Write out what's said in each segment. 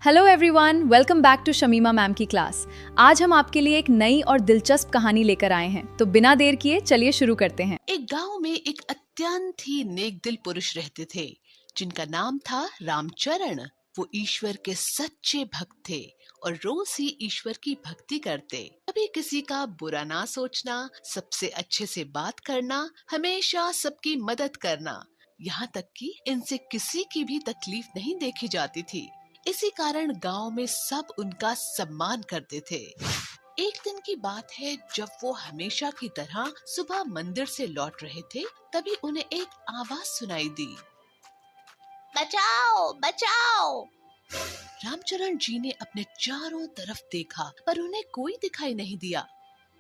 Hello everyone, welcome back to Shamima ma'am की class. आज हम आपके लिए एक नई और दिलचस्प कहानी लेकर आए हैं, तो बिना देर किए चलिए शुरू करते हैं। एक गांव में एक अत्यंत ही नेक दिल पुरुष रहते थे जिनका नाम था रामचरण। वो ईश्वर के सच्चे भक्त थे और रोज ही ईश्वर की भक्ति करते। कभी किसी का बुरा ना सोचना, सबसे अच्छे से बात करना, हमेशा सबकी मदद करना, यहाँ तक कि इनसे किसी की भी तकलीफ नहीं देखी जाती थी। इसी कारण गांव में सब उनका सम्मान करते थे। एक दिन की बात है, जब वो हमेशा की तरह सुबह मंदिर से लौट रहे थे, तभी उन्हें एक आवाज सुनाई दी। बचाओ बचाओ। रामचरण जी ने अपने चारों तरफ देखा पर उन्हें कोई दिखाई नहीं दिया।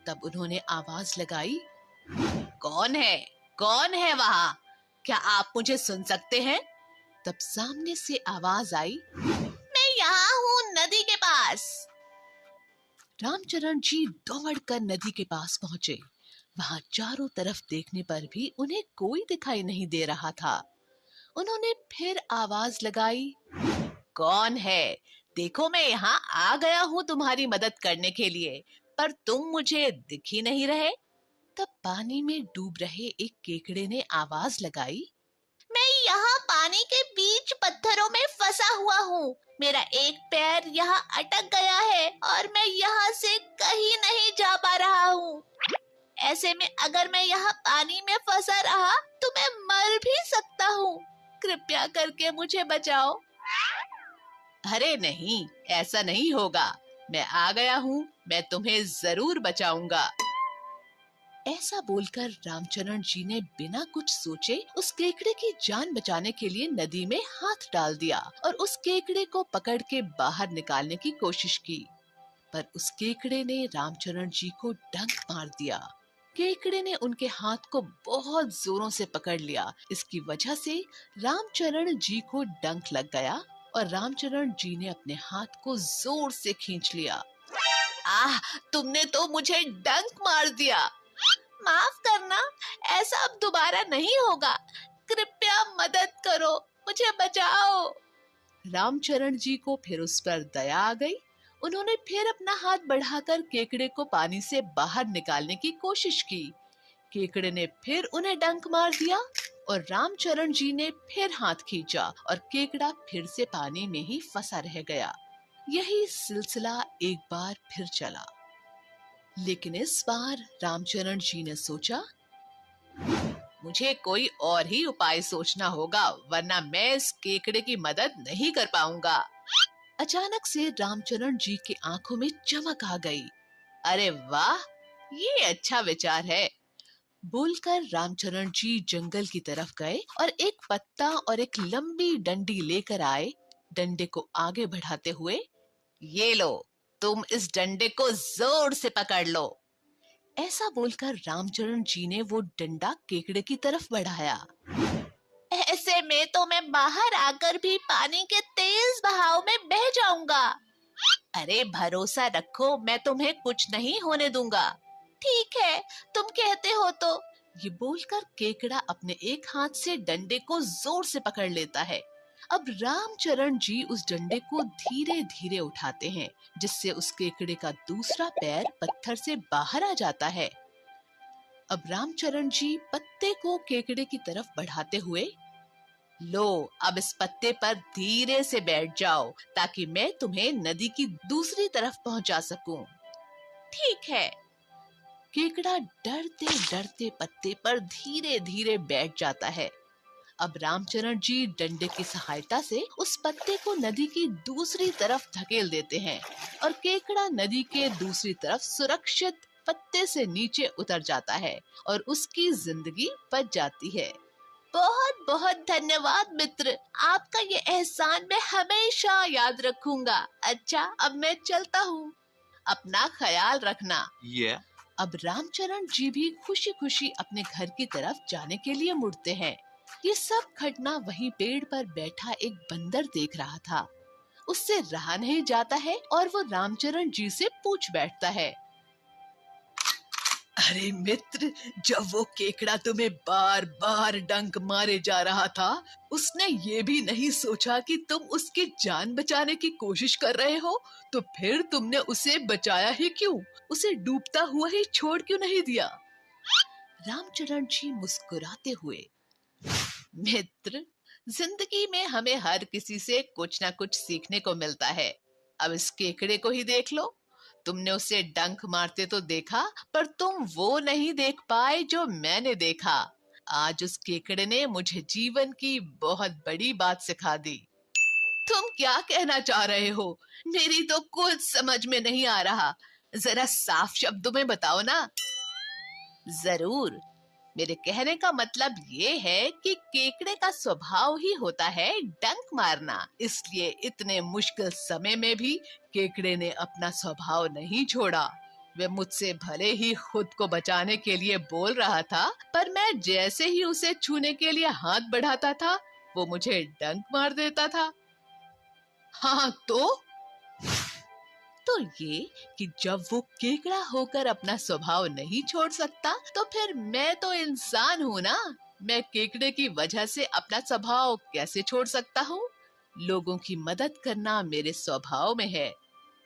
तब उन्होंने आवाज लगाई, कौन है? कौन है वहाँ? क्या आप मुझे सुन सकते हैं? तब सामने से आवाज आई, मैं यहाँ हूँ, नदी के पास। रामचरण जी दौड़कर नदी के पास पहुंचे। वहां चारों तरफ देखने पर भी उन्हें कोई दिखाई नहीं दे रहा था। उन्होंने फिर आवाज लगाई, कौन है? देखो, मैं यहाँ आ गया हूँ तुम्हारी मदद करने के लिए, पर तुम मुझे दिख ही नहीं रहे। तब पानी में डूब रहे एक केकड़े ने आवाज लगाई, मैं यहाँ पानी के बीच पत्थरों में फंसा हुआ हूँ। मेरा एक पैर यहाँ अटक गया है और मैं यहाँ से कहीं नहीं जा पा रहा हूँ। ऐसे में अगर मैं यहाँ पानी में फंसा रहा तो मैं मर भी सकता हूँ। कृपया करके मुझे बचाओ। अरे नहीं, ऐसा नहीं होगा। मैं आ गया हूँ, मैं तुम्हें जरूर बचाऊंगा। ऐसा बोलकर रामचरण जी ने बिना कुछ सोचे उस केकड़े की जान बचाने के लिए नदी में हाथ डाल दिया और उस केकड़े को पकड़ के बाहर निकालने की कोशिश की। पर उस केकड़े ने रामचरण जी को डंक मार दिया। केकड़े ने उनके हाथ को बहुत जोरों से पकड़ लिया। इसकी वजह से रामचरण जी को डंक लग गया और रामचरण जी ने अपने हाथ को जोर से खींच लिया। आह, तुमने तो मुझे डंक मार दिया। माफ करना, ऐसा अब दोबारा नहीं होगा। कृपया मदद करो, मुझे बचाओ। रामचरण जी को फिर उस पर दया आ गई। उन्होंने फिर अपना हाथ बढ़ाकर केकड़े को पानी से बाहर निकालने की कोशिश की। केकड़े ने फिर उन्हें डंक मार दिया और रामचरण जी ने फिर हाथ खींचा और केकड़ा फिर से पानी में ही फंसा रह गया। यही सिलसिला एक बार फिर चला। लेकिन इस बार रामचरण जी ने सोचा, मुझे कोई और ही उपाय सोचना होगा, वरना मैं इस केकड़े की मदद नहीं कर पाऊंगा। अचानक से रामचरण जी की आंखों में चमक आ गई। अरे वाह, ये अच्छा विचार है। बोलकर रामचरण जी जंगल की तरफ गए और एक पत्ता और एक लंबी डंडी लेकर आए। डंडे को आगे बढ़ाते हुए, ये लो, तुम इस डंडे को जोर से पकड़ लो। ऐसा बोलकर रामचरण जी ने वो डंडा केकड़े की तरफ बढ़ाया। ऐसे में तो मैं बाहर आकर भी पानी के तेज बहाव में बह जाऊंगा। अरे भरोसा रखो, मैं तुम्हें कुछ नहीं होने दूंगा। ठीक है, तुम कहते हो तो। ये बोलकर केकड़ा अपने एक हाथ से डंडे को जोर से पकड़ लेता है। अब रामचरण जी उस डंडे को धीरे धीरे उठाते हैं, जिससे उस केकड़े का दूसरा पैर पत्थर से बाहर आ जाता है। अब रामचरण जी पत्ते को केकड़े की तरफ बढ़ाते हुए, लो, अब इस पत्ते पर धीरे से बैठ जाओ ताकि मैं तुम्हें नदी की दूसरी तरफ पहुंचा सकूं। ठीक है। केकड़ा डरते डरते पत्ते पर धीरे धीरे बैठ जाता है। अब रामचरण जी डंडे की सहायता से उस पत्ते को नदी की दूसरी तरफ धकेल देते हैं और केकड़ा नदी के दूसरी तरफ सुरक्षित पत्ते से नीचे उतर जाता है और उसकी जिंदगी बच जाती है। बहुत बहुत धन्यवाद मित्र, आपका ये एहसान मैं हमेशा याद रखूंगा। अच्छा, अब मैं चलता हूँ, अपना ख्याल रखना। अब रामचरण जी भी खुशी खुशी अपने घर की तरफ जाने के लिए मुड़ते हैं। ये सब घटना वहीं पेड़ पर बैठा एक बंदर देख रहा था। उससे रहा नहीं जाता है और वो रामचरण जी से पूछ बैठता है, अरे मित्र, जब वो केकड़ा तुम्हें बार बार डंक मारे जा रहा था, उसने ये भी नहीं सोचा कि तुम उसकी जान बचाने की कोशिश कर रहे हो, तो फिर तुमने उसे बचाया ही क्यों? उसे डूबता हुआ ही छोड़ क्यों नहीं दिया? रामचरण जी मुस्कुराते हुए, मित्र, जिंदगी में हमें हर किसी से कुछ ना कुछ सीखने को मिलता है। अब इस केकड़े को ही देख लो। तुमने उसे डंक मारते तो देखा, पर तुम वो नहीं देख पाए जो मैंने देखा। आज उस केकड़े ने मुझे जीवन की बहुत बड़ी बात सिखा दी। तुम क्या कहना चाह रहे हो? मेरी तो कुछ समझ में नहीं आ रहा। जरा साफ शब्दों में बताओ ना। जरूर, मेरे कहने का मतलब ये है कि केकड़े का स्वभाव ही होता है डंक मारना। इसलिए इतने मुश्किल समय में भी केकड़े ने अपना स्वभाव नहीं छोड़ा। वे मुझसे भले ही खुद को बचाने के लिए बोल रहा था, पर मैं जैसे ही उसे छूने के लिए हाथ बढ़ाता था, वो मुझे डंक मार देता था। हाँ तो ये कि जब वो केकड़ा होकर अपना स्वभाव नहीं छोड़ सकता, तो फिर मैं तो इंसान हूँ ना। मैं केकड़े की वजह से अपना स्वभाव कैसे छोड़ सकता हूँ? लोगों की मदद करना मेरे स्वभाव में है।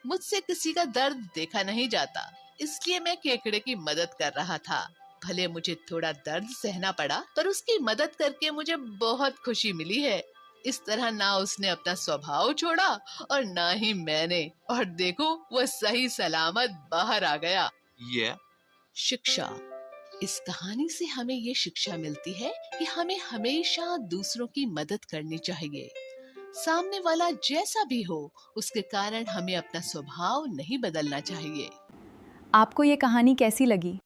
मुझसे किसी का दर्द देखा नहीं जाता, इसलिए मैं केकड़े की मदद कर रहा था। भले मुझे थोड़ा दर्द सहना पड़ा, पर उसकी मदद करके मुझे बहुत खुशी मिली है। इस तरह ना उसने अपना स्वभाव छोड़ा और ना ही मैंने। और देखो, वह सही सलामत बाहर आ गया। ये शिक्षा। इस कहानी से हमें ये शिक्षा मिलती है कि हमें हमेशा दूसरों की मदद करनी चाहिए। सामने वाला जैसा भी हो, उसके कारण हमें अपना स्वभाव नहीं बदलना चाहिए। आपको ये कहानी कैसी लगी?